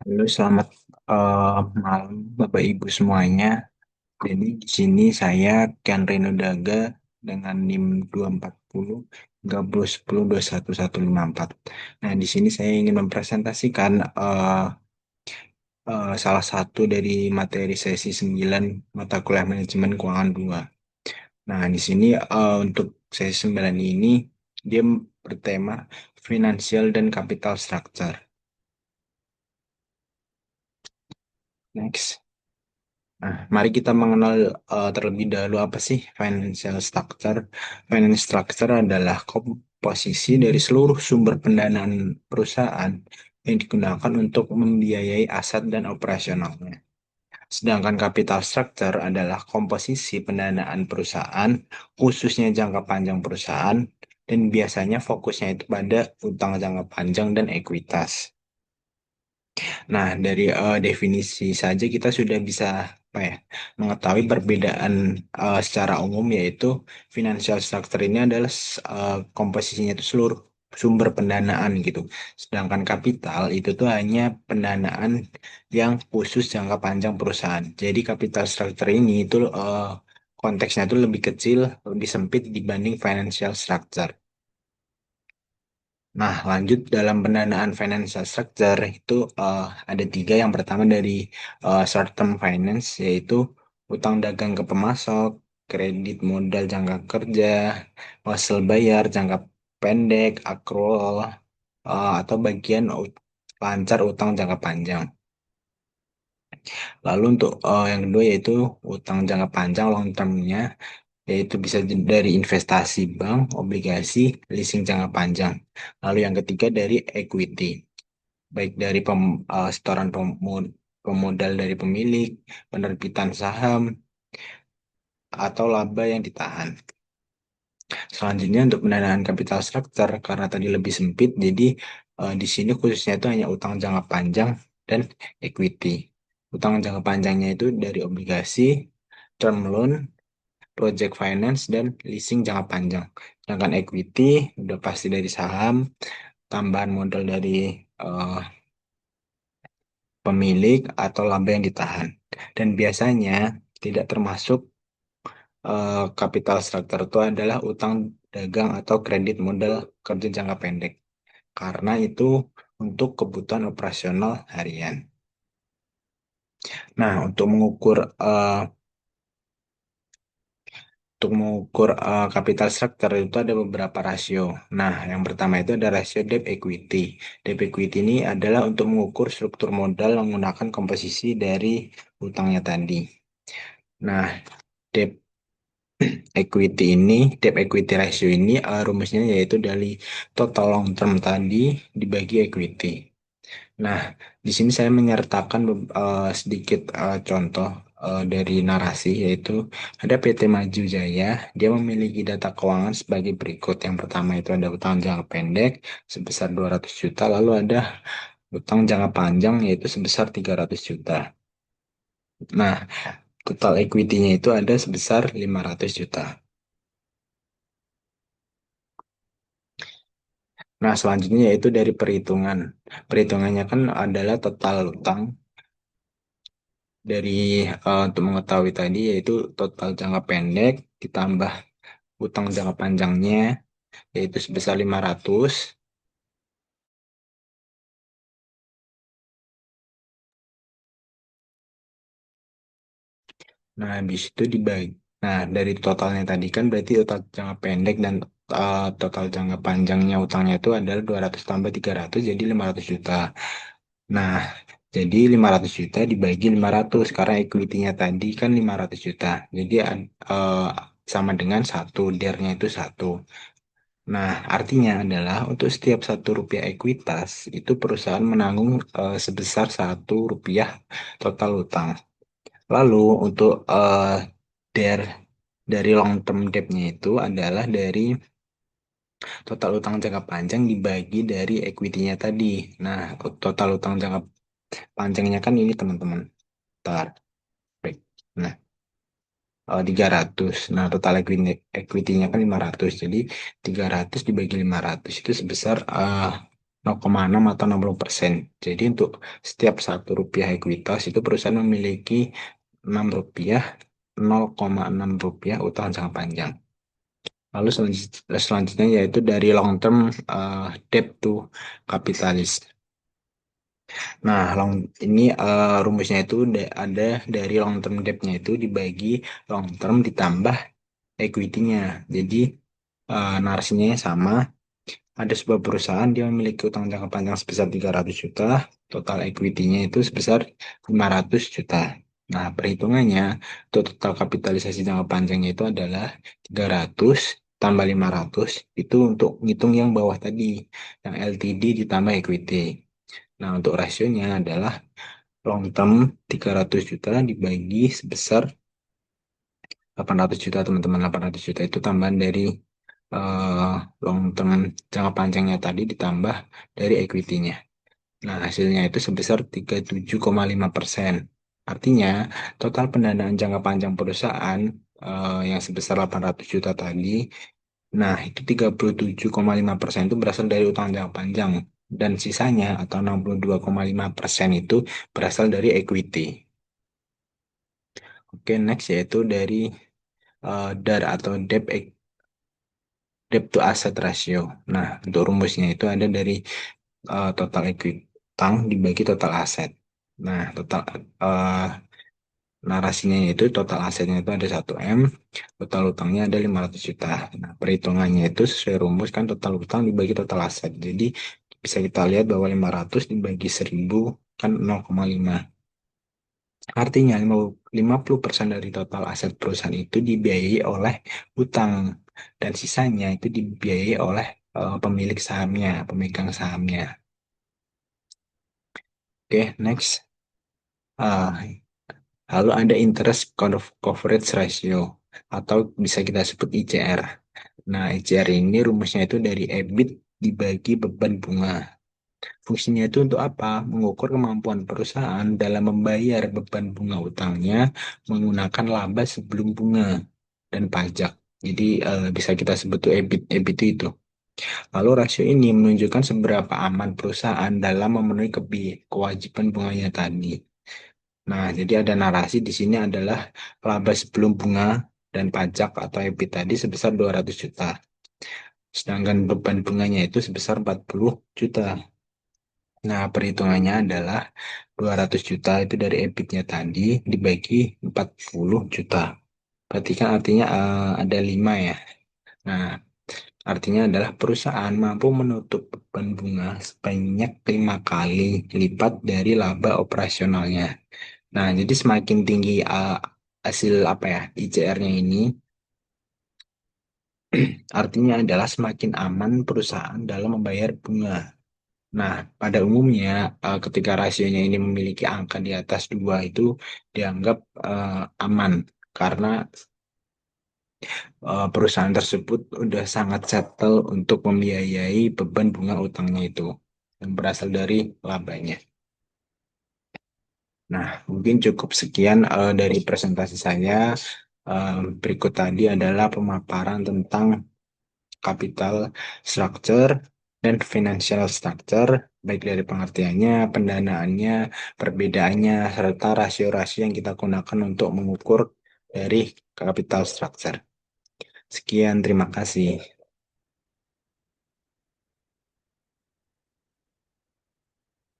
Halo, selamat malam Bapak Ibu semuanya. Jadi di sini saya Kian Reno Daga dengan NIM 240 3010 21154. Nah, di sini saya ingin mempresentasikan salah satu dari materi sesi 9 mata kuliah manajemen keuangan 2. Nah, di sini untuk sesi 9 ini dia bertema Financial dan Capital Structure. Next. Nah, mari kita mengenal terlebih dahulu apa sih financial structure. Financial structure adalah komposisi dari seluruh sumber pendanaan perusahaan yang digunakan untuk membiayai aset dan operasionalnya. Sedangkan capital structure adalah komposisi pendanaan perusahaan, khususnya jangka panjang perusahaan, dan biasanya fokusnya itu pada utang jangka panjang dan ekuitas. Nah, dari definisi saja kita sudah bisa apa ya, mengetahui perbedaan secara umum, yaitu financial structure ini adalah komposisinya itu seluruh sumber pendanaan gitu. Sedangkan kapital itu tuh hanya pendanaan yang khusus jangka panjang perusahaan. Jadi capital structure ini itu konteksnya itu lebih kecil, lebih sempit dibanding financial structure. Nah, lanjut dalam pendanaan financial structure itu ada tiga. Yang pertama dari short term finance, yaitu utang dagang ke pemasok, kredit modal jangka kerja, hasil bayar jangka pendek, accrual, atau bagian lancar utang jangka panjang. Lalu untuk yang kedua yaitu utang jangka panjang long termnya, yaitu bisa dari investasi bank, obligasi, leasing jangka panjang. Lalu yang ketiga dari equity, baik dari setoran pemodal dari pemilik, penerbitan saham, atau laba yang ditahan. Selanjutnya untuk pendanaan capital structure, karena tadi lebih sempit, jadi di sini khususnya itu hanya utang jangka panjang dan equity. Utang jangka panjangnya itu dari obligasi, term loan, project finance, dan leasing jangka panjang. Sedangkan equity udah pasti dari saham, tambahan modal dari eh, pemilik, atau laba yang ditahan. Dan biasanya tidak termasuk capital structure itu adalah utang dagang atau kredit modal kerja jangka pendek. Karena itu untuk kebutuhan operasional harian. Nah, capital structure itu ada beberapa rasio. Nah, yang pertama itu ada rasio debt equity. Debt equity ini adalah untuk mengukur struktur modal menggunakan komposisi dari utangnya tadi. Nah, debt debt equity ratio ini rumusnya yaitu dari total long term tadi dibagi equity. Nah, di sini saya menyertakan sedikit contoh dari narasi, yaitu ada PT Maju Jaya. Dia memiliki data keuangan sebagai berikut. Yang pertama itu ada utang jangka pendek sebesar 200 juta, lalu ada utang jangka panjang yaitu sebesar 300 juta. Nah, total equity-nya itu ada sebesar 500 juta. Nah, selanjutnya yaitu dari perhitungan. Perhitungannya kan adalah total utang dari untuk mengetahui tadi, yaitu total jangka pendek ditambah utang jangka panjangnya yaitu sebesar 500. Nah, habis itu dibagi. Nah, dari totalnya tadi kan berarti total jangka pendek dan total jangka panjangnya utangnya itu adalah 200 tambah 300 jadi 500 juta. Nah, jadi 500 juta dibagi 500 karena equity-nya tadi kan 500 juta. Jadi sama dengan satu, DER-nya itu satu. Nah, artinya adalah untuk setiap satu rupiah ekuitas, itu perusahaan menanggung sebesar satu rupiah total utang. Lalu untuk DER dari long term debt-nya itu adalah dari total utang jangka panjang dibagi dari equity-nya tadi. Nah, total utang jangka panjangnya kan ini teman-teman. Bentar. Baik. Nah, 300. Nah, total equity-nya kan 500. Jadi 300 dibagi 500 itu sebesar 0,6 atau 60%. Jadi untuk setiap Rp1 ekuitas itu perusahaan memiliki Rp6, Rp0,6 utang jangka panjang. Lalu selanjutnya yaitu dari long term debt to kapitalis. Nah, ini rumusnya itu ada dari long term debt-nya itu dibagi long term ditambah equity-nya. Jadi narasinya sama. Ada sebuah perusahaan dia memiliki utang jangka panjang sebesar 300 juta, total equity-nya itu sebesar 500 juta. Nah, perhitungannya untuk total kapitalisasi jangka panjangnya itu adalah 300 tambah 500 itu untuk ngitung yang bawah tadi, yang LTD ditambah equity. Nah, untuk rasionya adalah long term 300 juta dibagi sebesar 800 juta, teman-teman. 800 juta itu tambahan dari eh, long term jangka panjangnya tadi ditambah dari equity-nya. Nah, hasilnya itu sebesar 37,5%. Artinya, total pendanaan jangka panjang perusahaan yang sebesar 800 juta tadi, nah itu 37,5% itu berasal dari utang jangka panjang. Dan sisanya atau 62,5% itu berasal dari equity. Oke, next yaitu dari DAR atau debt to asset ratio. Nah, untuk rumusnya itu ada dari total equity utang dibagi total aset. Nah, total eh, narasinya itu total asetnya itu ada 1 M, total utangnya ada 500 juta. Nah, perhitungannya itu sesuai rumus kan total utang dibagi total aset. Jadi bisa kita lihat bahwa 500 dibagi 1000 kan 0,5. Artinya 50% dari total aset perusahaan itu dibiayai oleh utang dan sisanya itu dibiayai oleh pemilik sahamnya, pemegang sahamnya. Oke, next. Ah, Lalu ada interest coverage ratio atau bisa kita sebut ICR. Nah, ICR ini rumusnya itu dari EBIT dibagi beban bunga. Fungsinya itu untuk apa? Mengukur kemampuan perusahaan dalam membayar beban bunga utangnya menggunakan laba sebelum bunga dan pajak. Jadi bisa kita sebut tuh EBIT, EBIT itu. Lalu rasio ini menunjukkan seberapa aman perusahaan dalam memenuhi kewajiban bunganya tadi. Nah, jadi ada narasi di sini adalah laba sebelum bunga dan pajak atau EBIT tadi sebesar 200 juta. Sedangkan beban bunganya itu sebesar 40 juta. Nah, perhitungannya adalah 200 juta itu dari EBIT-nya tadi dibagi 40 juta. Berarti kan artinya ada 5 ya. Nah, artinya adalah perusahaan mampu menutup beban bunga sebanyak 5 kali lipat dari laba operasionalnya. Nah, jadi semakin tinggi hasil apa ya ICR-nya ini, artinya adalah semakin aman perusahaan dalam membayar bunga. Nah, pada umumnya ketika rasionya ini memiliki angka di atas 2 itu dianggap aman karena perusahaan tersebut udah sangat settle untuk membiayai beban bunga utangnya itu yang berasal dari labanya. Nah, mungkin cukup sekian dari presentasi saya. Berikut tadi adalah pemaparan tentang capital structure dan financial structure, baik dari pengertiannya, pendanaannya, perbedaannya, serta rasio-rasio yang kita gunakan untuk mengukur dari capital structure. Sekian, terima kasih.